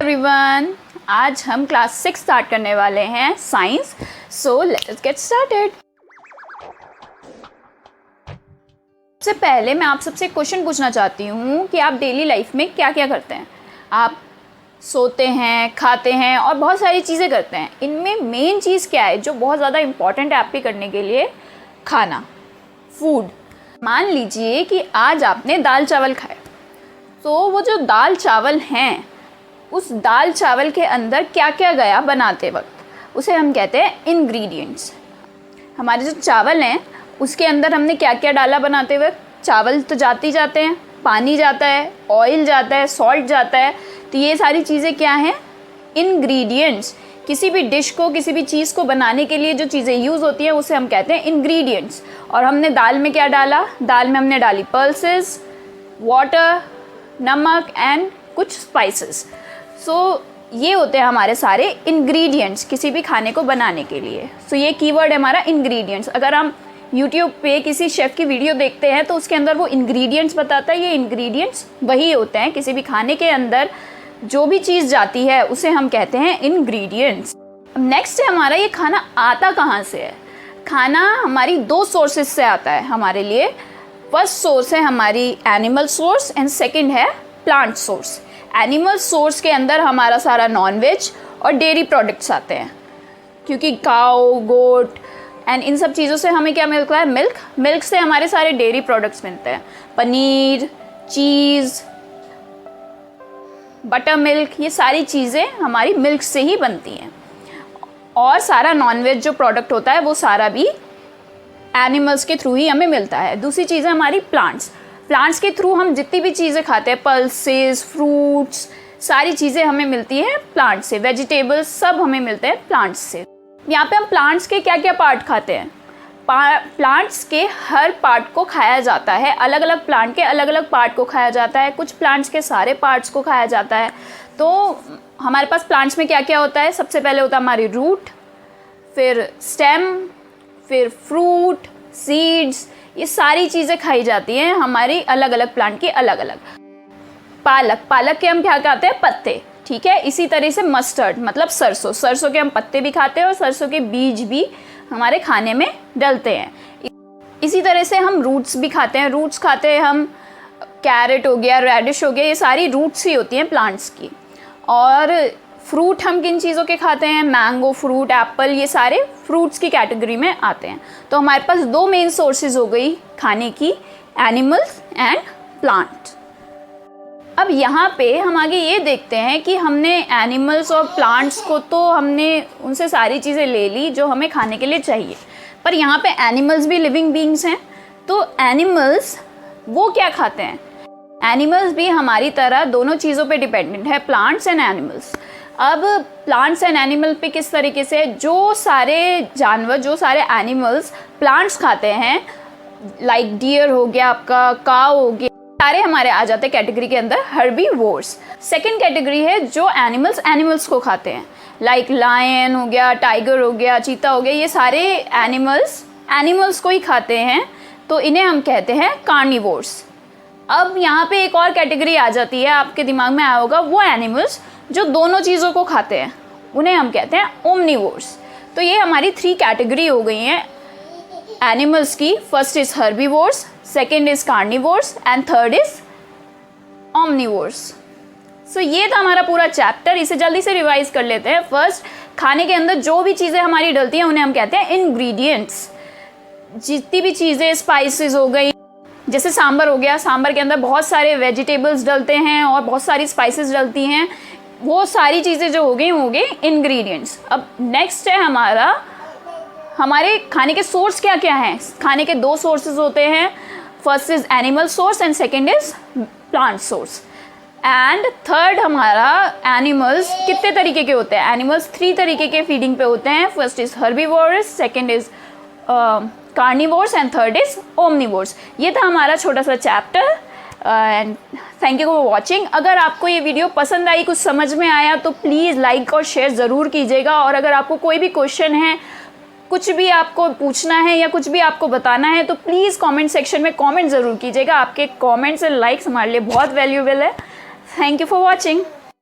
Everyone, आज हम class 6 start करने वाले हैं science. So let us get started. सबसे पहले मैं आप सबसे क्वेश्चन पूछना चाहती हूँ कि आप डेली लाइफ में क्या क्या करते हैं। आप सोते हैं, खाते हैं और बहुत सारी चीज़ें करते हैं। इनमें मेन चीज़ क्या है जो बहुत ज़्यादा इम्पॉर्टेंट है आपके करने के लिए? खाना, फूड। मान लीजिए कि आज आपने दाल चावल खाए, तो वो जो दाल चावल हैं उस दाल चावल के अंदर क्या क्या गया बनाते वक्त, उसे हम कहते हैं इंग्रेडिएंट्स। हमारे जो चावल हैं उसके अंदर हमने क्या क्या डाला बनाते वक्त? चावल तो जाते ही जाते हैं, पानी जाता है, ऑयल जाता है, सॉल्ट जाता है। तो ये सारी चीज़ें क्या हैं? इंग्रेडिएंट्स। किसी भी डिश को, किसी भी चीज़ को बनाने के लिए जो चीज़ें यूज़ होती हैं उसे हम कहते हैं इंग्रेडिएंट्स। और हमने दाल में क्या डाला? दाल में हमने डाली पल्सेस, वाटर, नमक एंड कुछ स्पाइसेस। सो ये होते हैं हमारे सारे इंग्रेडिएंट्स किसी भी खाने को बनाने के लिए। सो ये कीवर्ड है हमारा इंग्रेडिएंट्स। अगर हम यूट्यूब पे किसी शेफ़ की वीडियो देखते हैं तो उसके अंदर वो इंग्रेडिएंट्स बताता है, ये इंग्रेडिएंट्स वही होते हैं। किसी भी खाने के अंदर जो भी चीज़ जाती है उसे हम कहते हैं इंग्रेडिएंट्स। नेक्स्ट है हमारा, ये खाना आता कहाँ से है? खाना हमारी दो सोर्सेज से आता है हमारे लिए। फर्स्ट सोर्स है हमारी एनिमल सोर्स एंड सेकंड है प्लांट सोर्स। एनिमल सोर्स के अंदर हमारा सारा नॉनवेज और डेयरी प्रोडक्ट्स आते हैं, क्योंकि काऊ, गोट एंड इन सब चीज़ों से हमें क्या मिलता है? मिल्क। मिल्क से हमारे सारे डेयरी प्रोडक्ट्स मिलते हैं, पनीर, चीज़, बटर मिल्क, ये सारी चीज़ें हमारी मिल्क से ही बनती हैं। और सारा नॉनवेज जो प्रोडक्ट होता है वो सारा भी एनिमल्स के थ्रू ही हमें मिलता है। दूसरी चीज़ है हमारी प्लांट्स। प्लांट्स के थ्रू हम जितनी भी चीज़ें खाते हैं, पल्सेस, फ्रूट्स, सारी चीज़ें हमें मिलती हैं प्लांट से। वेजिटेबल्स सब हमें मिलते हैं प्लांट्स से। यहाँ पे हम प्लांट्स के क्या क्या पार्ट खाते हैं? प्लांट्स के हर पार्ट को खाया जाता है। अलग अलग प्लांट के अलग अलग पार्ट को खाया जाता है। कुछ प्लांट्स के सारे पार्ट्स को खाया जाता है। तो हमारे पास प्लांट्स में क्या क्या होता है? सबसे पहले होता है हमारी रूट, फिर स्टेम, फिर फ्रूट, सीड्स। ये सारी चीज़ें खाई जाती हैं हमारी अलग अलग प्लांट की अलग अलग। पालक, पालक के हम क्या खाते हैं? पत्ते, ठीक है। इसी तरह से मस्टर्ड मतलब सरसों, सरसों के हम पत्ते भी खाते हैं और सरसों के बीज भी हमारे खाने में डलते हैं। इसी तरह से हम रूट्स भी खाते हैं। रूट्स खाते हैं हम, कैरेट हो गया, रेडिश हो गया, ये सारी रूट्स ही होती हैं प्लांट्स की। और फ्रूट हम किन चीज़ों के खाते हैं? मैंगो फ्रूट, एप्पल, ये सारे फ्रूट्स की कैटेगरी में आते हैं। तो हमारे पास दो मेन सोर्सेज हो गई खाने की, एनिमल्स एंड प्लांट। अब यहाँ पे हम आगे ये देखते हैं कि हमने एनिमल्स और प्लांट्स को तो हमने उनसे सारी चीज़ें ले ली जो हमें खाने के लिए चाहिए, पर यहाँ पे एनिमल्स भी लिविंग बींग्स हैं। तो एनिमल्स वो क्या खाते हैं? एनिमल्स भी हमारी तरह दोनों चीज़ों पे डिपेंडेंट है, प्लांट्स एंड एनिमल्स। अब प्लांट्स एंड एनिमल पे किस तरीके से? जो सारे जानवर, जो सारे एनिमल्स प्लांट्स खाते हैं, लाइक डियर हो गया आपका, काऊ हो गया, सारे हमारे आ जाते हैं कैटेगरी के अंदर हर्बीवोर्स। सेकंड कैटेगरी है जो एनिमल्स को खाते हैं, लाइक लायन हो गया, टाइगर हो गया, चीता हो गया, ये सारे एनिमल्स को ही खाते हैं। तो इन्हें हम कहते हैं कार्निवोर्स। अब यहाँ पे एक और कैटेगरी आ जाती है, आपके दिमाग में आया होगा, वो एनिमल्स जो दोनों चीज़ों को खाते हैं, उन्हें हम कहते हैं ओमनिवोर्स। तो ये हमारी 3 कैटेगरी हो गई हैं एनिमल्स की। First is herbivores, second is carnivores and third is omnivores. So ये था हमारा पूरा चैप्टर। इसे जल्दी से रिवाइज कर लेते हैं। फर्स्ट, खाने के अंदर जो भी चीज़ें हमारी डलती हैं उन्हें हम कहते हैं इंग्रेडिएंट्स। जितनी भी चीज़ें, स्पाइसेस हो गई, जैसे सांभर हो गया, सांभर के अंदर बहुत सारे वेजिटेबल्स डलते हैं और बहुत सारी स्पाइसेस डलती हैं, वो सारी चीज़ें जो हो गई इंग्रेडिएंट्स। अब नेक्स्ट है हमारे खाने के सोर्स क्या क्या हैं? खाने के 2 सोर्सेज होते हैं। First is animal source and second is plant source. And third हमारा, एनिमल्स कितने तरीके के होते हैं? एनिमल्स 3 तरीके के फीडिंग पे होते हैं। First is herbivores, second is carnivores and third is omnivores. ये था हमारा छोटा सा chapter and thank you for watching. अगर आपको ये वीडियो पसंद आई, कुछ समझ में आया, तो प्लीज़ लाइक और शेयर ज़रूर कीजिएगा। और अगर आपको कोई भी क्वेश्चन है, कुछ भी आपको पूछना है या कुछ भी आपको बताना है, तो प्लीज़ कमेंट सेक्शन में कमेंट ज़रूर कीजिएगा। आपके कमेंट्स एंड लाइक्स हमारे लिए बहुत वैल्यूएबल है। Thank you for watching.